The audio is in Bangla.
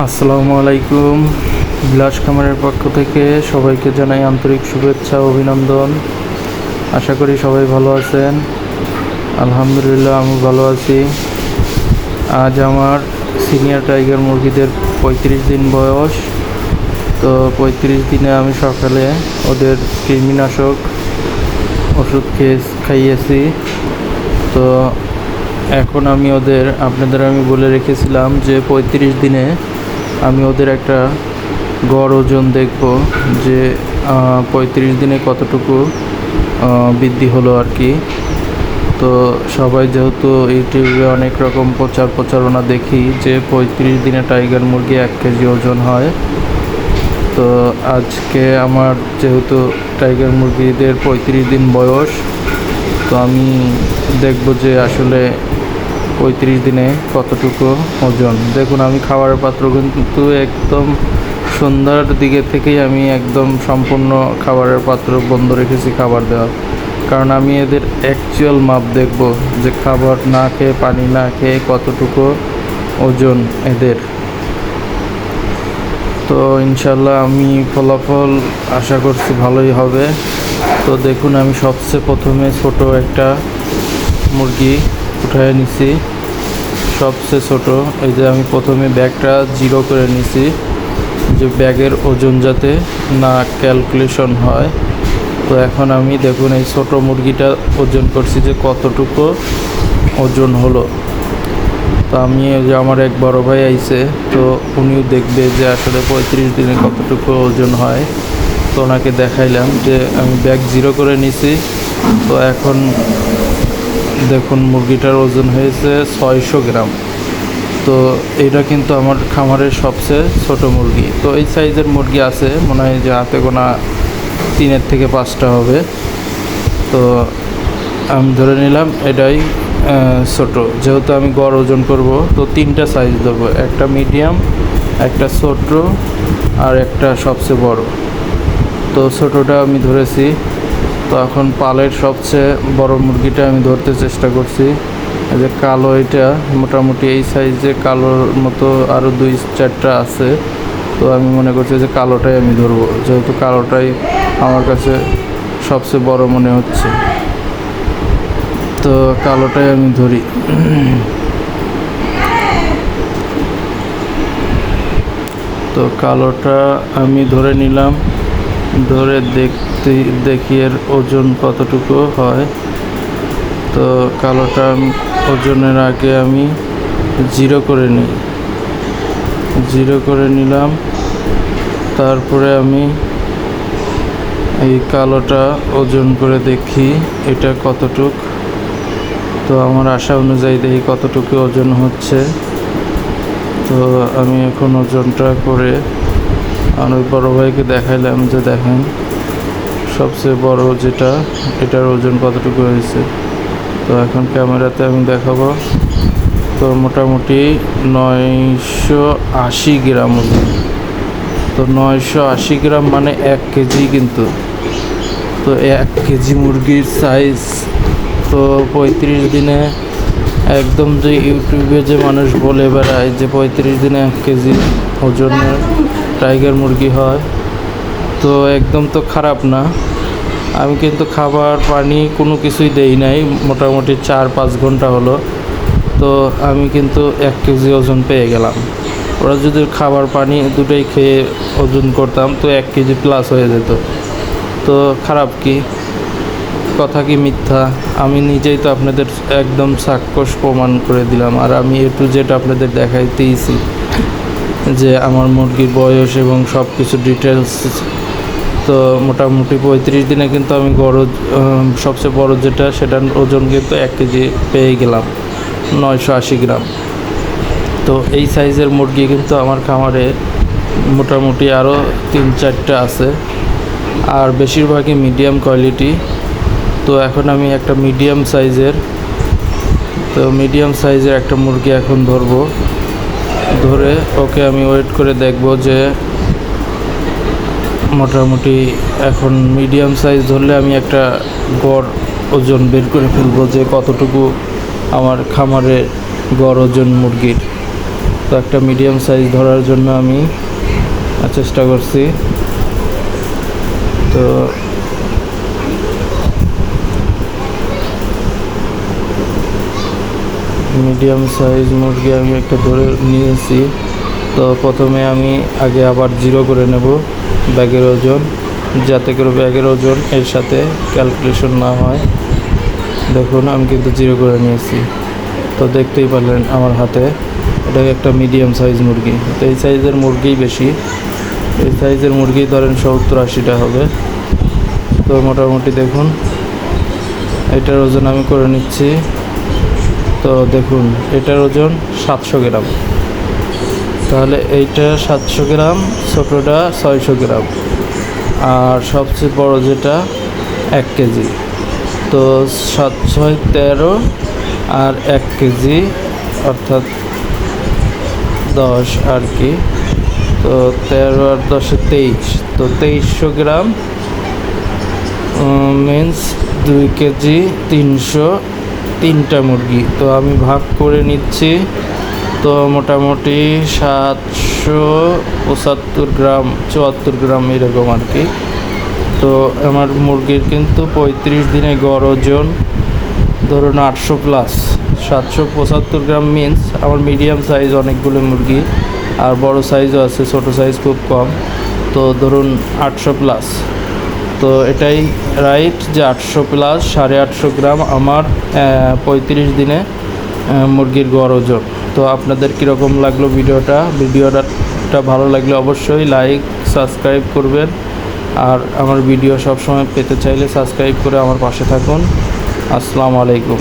আসসালামু আলাইকুম। বিলাস খামারের পক্ষ থেকে সবাইকে জানাই আন্তরিক শুভেচ্ছা ও অভিনন্দন। আশা করি সবাই ভালো আছেন। আলহামদুলিল্লাহ আমি ভালো আছি। আজ আমার সিনিয়র টাইগার মুরগিদের 35 দিন বয়স। তো 35 দিনে আমি সকালে ওদের কৃমিনাশক ওষুধ খাইয়েছি। তো এখন আমি আপনাদের বলে রেখেছিলাম যে 35 দিনে আমি ওদের একটা গড় ওজন দেখব যে 35 দিনে কতটুকু বৃদ্ধি হলো আর কি। তো সবাই যেহেতু ইউটিউবে অনেক রকম প্রচারণা দেখি যে 35 দিনে টাইগার মুরগি 1 কেজি ওজন হয়। তো আজকে আমার যেহেতু টাইগার মুরগিদের 35 দিন বয়স, তো আমি দেখব যে আসলে 35 দিনে কতটুকু ওজন। দেখুন, আমি খাবারের পাত্র কিন্তু একদম সন্ধ্যার দিকে থেকেই আমি একদম সম্পূর্ণ খাবারের পাত্র বন্ধ রেখেছি খাবার দেওয়া, কারণ আমি এদের অ্যাকচুয়াল মাপ দেখব যে খাবার না খেয়ে, পানি না খেয়ে কতটুকু ওজন এদের। তো ইনশাল্লাহ আমি ফলাফল আশা করছি ভালোই হবে। তো দেখুন, আমি সবচেয়ে প্রথমে ছোট একটা মুরগি উঠায় নিছি, সবচেয়ে ছোট। এই যে আমি প্রথমে ব্যাগটা 0 করে নিছি, যে ব্যাগের ওজন যাতে না ক্যালকুলেশন হয়। তো এখন আমি দেখুন এই ছোট মুরগিটা ওজন করছি যে কতটুকু ওজন হলো। তো আমি যে আমার এক বড় ভাই আইছে, তো উনিও দেখবে যে আসলে 35 দিনে কতটুকু ওজন হয়। তো ওনাকে দেখাইলাম যে আমি ব্যাগ 0 করে নিছি। তো এখন দেখুন মুরগিটার ওজন হয়েছে 600 গ্রাম। তো এটা কিন্তু আমার খামারের সবচেয়ে ছোট মুরগি। তো এই সাইজের মুরগি আছে মনে হয় যে হাতে গোনা 3 থেকে 5টা হবে। তো আমি ধরে নিলাম এটাই ছোট। যেহেতু আমি গড় ওজন করব, তো 3টা সাইজ দেবো, একটা মিডিয়াম, একটা ছোট আর একটা সবচেয়ে বড়। তো ছোটোটা আমি ধরেছি। তো এখন পালের সবচেয়ে বড় মুরগিটা আমি ধরতে চেষ্টা করছি। এই যে কালো, এটা মোটামুটি এই সাইজে কালোর মতো আরও 2-4টা আছে। তো আমি মনে করছি যে কালোটাই আমি ধরবো, যেহেতু কালোটাই আমার কাছে সবচেয়ে বড় মনে হচ্ছে। তো কালোটাই আমি ধরি। তো কালোটা আমি ধরে নিলাম, ধরে দেখি এর ওজন কতটুকু হয়। তো কালোটা ওজনের আগে আমি 0 করে নিই, 0 করে নিলাম। তারপরে আমি এই কালোটা ওজন করে দেখি এটা কতটুক। তো আমার আশা অনুযায়ী দেখি কতটুকু ওজন হচ্ছে। তো আমি এখন ওজনটা করে আমার বড় ভাইকে দেখাইলাম যে দেখেন সবচেয়ে বড় যেটা, এটার ওজন কতটুকু হয়েছে। তো এখন ক্যামেরাতে আমি দেখাবো। তো মোটামুটি 980 গ্রাম ওজন। তো 980 গ্রাম মানে 1 কেজি কিন্তু। তো 1 কেজি মুরগির সাইজ। তো 35 দিনে একদম যে ইউটিউবে যে মানুষ বলে বেড়ায় যে 35 দিনে 1 কেজি ওজনের টাইগার মুরগি হয়, তো একদম তো খারাপ না। আমি কিন্তু খাবার পানি কোনো কিছুই দেই নাই, মোটামুটি 4-5 ঘন্টা হলো। তো আমি কিন্তু 1 কেজি ওজন পেয়ে গেলাম। ওরা যদি খাবার পানি দুটোই খেয়ে ওজন করতাম তো 1 কেজি প্লাস হয়ে যেত। তো খারাপ কি, কথা কি মিথ্যা? আমি নিজেই তো আপনাদের একদম সাক্ষস প্রমাণ করে দিলাম। আর আমি A to Z আপনাদের দেখাইতেইছি যে আমার মুরগির বয়স এবং সব কিছু ডিটেলস। তো মোটামুটি 35 দিনে কিন্তু আমি সবচেয়ে বড় যেটা, সেটার ওজন কিন্তু 1 কেজি পেয়ে গেলাম, 980 গ্রাম। তো এই সাইজের মুরগি কিন্তু আমার খামারে মোটামুটি আরও 3-4টা আছে, আর বেশিরভাগই মিডিয়াম কোয়ালিটি। তো এখন আমি একটা মিডিয়াম সাইজের একটা মুরগি এখন ধরবো। ধরে ওকে আমি ওয়েট করে দেখব যে মোটামুটি এখন মিডিয়াম সাইজ ধরলে আমি একটা গড় ওজন বের করে ফেলবো যে কতটুকু আমার খামারে গড় ওজন মুরগির। তো একটা মিডিয়াম সাইজ ধরার জন্য আমি চেষ্টা করছি। তো মিডিয়াম সাইজ মুরগি আমি একটা ধরে নিয়েছি। তো প্রথমে আমি আগে আবার জিরো করে নেব ব্যাগের ওজন, যাতে করে ব্যাগের ওজন এর সাথে ক্যালকুলেশন না হয়। দেখুন আমি কিন্তু জিরো করে নিয়েছি। তো দেখতেই পারলেন আমার হাতে, এটা একটা মিডিয়াম সাইজ মুরগি। তো এই সাইজের মুরগি বেশি, এই সাইজের মুরগি ধরেন 70-80টা হবে। তো মোটামুটি দেখুন এটার ওজন আমি করে নিচ্ছি। তো দেখুন এটার ওজন 700 গ্রাম, তাহলে এইটা 700 গ্রাম, ছোটোটা 600 গ্রাম, আর সবচেয়ে বড় যেটা 1 কেজি। তো 7-6-13 আর 1 কেজি অর্থাৎ 10 আর কি। তো 13 আর 10 23, তো 2300 গ্রাম মিন্স 2 কেজি 303টা মুরগি। তো আমি ভাগ করে নিচ্ছি। তো মোটামুটি 775 গ্রাম 74 গ্রাম এরকম আর কি। তো আমার মুরগির কিন্তু 35 দিনে গড় ওজন ধরুন 800 প্লাস। 775 গ্রাম মিন্স আমার মিডিয়াম সাইজ অনেকগুলো মুরগি, আর বড় সাইজও আছে, ছোটো সাইজ খুব কম। তো ধরুন 800 প্লাস। তো এটাই রাইট যে 800 প্লাস 850 গ্রাম আমার 35 দিনে মুরগির গড় ওজন। তো আপনাদের কীরকম লাগলো ভিডিওটা ভালো লাগলে অবশ্যই লাইক সাবস্ক্রাইব করবেন, আর আমার ভিডিও সবসময় পেতে চাইলে সাবস্ক্রাইব করে আমার পাশে থাকুন। আসসালামু আলাইকুম।